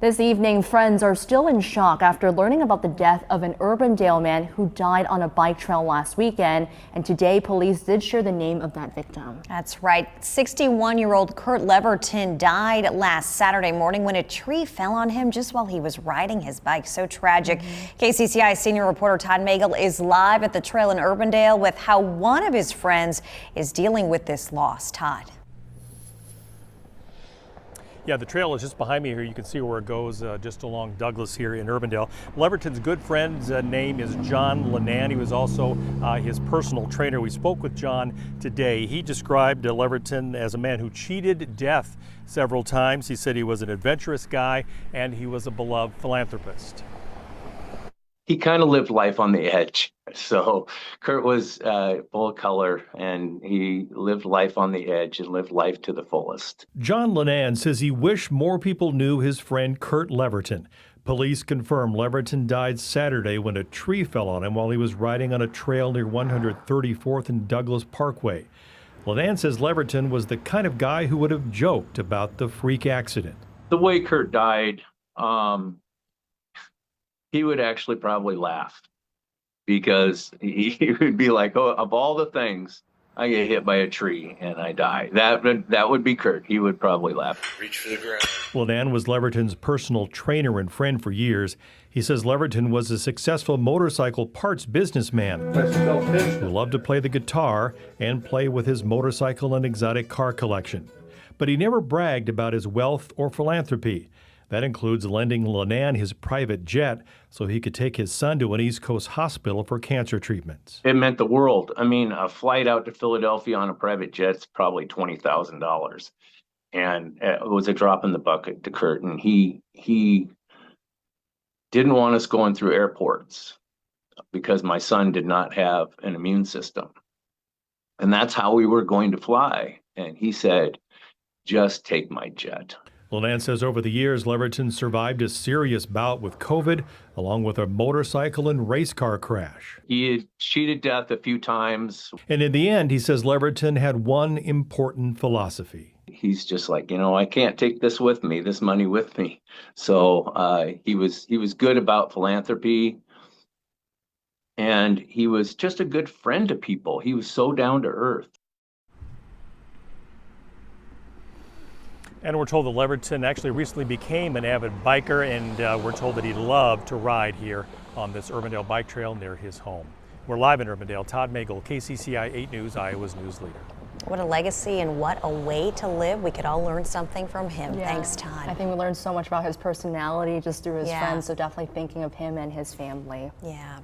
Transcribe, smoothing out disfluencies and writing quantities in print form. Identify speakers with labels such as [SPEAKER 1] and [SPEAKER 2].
[SPEAKER 1] This evening, friends are still in shock after learning about the death of an Urbandale man who died on a bike trail last weekend. And today, police did share the name of that victim.
[SPEAKER 2] That's right. 61-year-old Kurt Leverton died last Saturday morning when a tree fell on him just while he was riding his bike. So tragic. KCCI senior reporter Todd Magel is live at the trail in Urbandale with how one of his friends is dealing with this loss. Todd.
[SPEAKER 3] Yeah, the trail is just behind me here. You can see where it goes just along Douglas here in Urbandale. Leverton's good friend's name is John Lenan. He was also his personal trainer. We spoke with John today. He described Leverton as a man who cheated death several times. He said he was an adventurous guy and he was a beloved philanthropist.
[SPEAKER 4] He kind of lived life on the edge. So Kurt was full of color, and he lived life on the edge and lived life to the fullest.
[SPEAKER 3] John Lenan says he wished more people knew his friend Kurt Leverton. Police confirm Leverton died Saturday when a tree fell on him while he was riding on a trail near 134th and Douglas Parkway. Lenan says Leverton was the kind of guy who would have joked about the freak accident.
[SPEAKER 4] The way Kurt died, he would actually probably laugh, because he would be like, oh, of all the things, I get hit by a tree and I die. That would be Kurt. He would probably laugh.
[SPEAKER 5] Reach for the ground.
[SPEAKER 3] Lenan was Leverton's personal trainer and friend for years. He says Leverton was a successful motorcycle parts businessman who loved to play the guitar and play with his motorcycle and exotic car collection. But he never bragged about his wealth or philanthropy. That includes lending Lenan his private jet so he could take his son to an East Coast hospital for cancer treatments.
[SPEAKER 4] It meant the world. I mean, a flight out to Philadelphia on a private jet's probably $20,000. And it was a drop in the bucket to Kurt. And he didn't want us going through airports because my son did not have an immune system. And that's how we were going to fly. And he said, just take my jet.
[SPEAKER 3] Lenan says over the years, Leverton survived a serious bout with COVID, along with a motorcycle and race car crash.
[SPEAKER 4] He had cheated death a few times.
[SPEAKER 3] And in the end, he says Leverton had one important philosophy.
[SPEAKER 4] He's just like, I can't take this with me, this money with me. So he was good about philanthropy. And he was just a good friend to people. He was so down to earth.
[SPEAKER 3] And we're told that Leverton actually recently became an avid biker, and we're told that he loved to ride here on this Urbandale bike trail near his home. We're live in Urbandale. Todd Magel, KCCI 8 News, Iowa's news leader.
[SPEAKER 2] What a legacy and what a way to live. We could all learn something from him.
[SPEAKER 1] Yeah.
[SPEAKER 2] Thanks, Todd.
[SPEAKER 1] I think we learned so much about his personality just through his
[SPEAKER 2] Yeah.
[SPEAKER 1] friends, so definitely thinking of him and his family.
[SPEAKER 2] Yeah.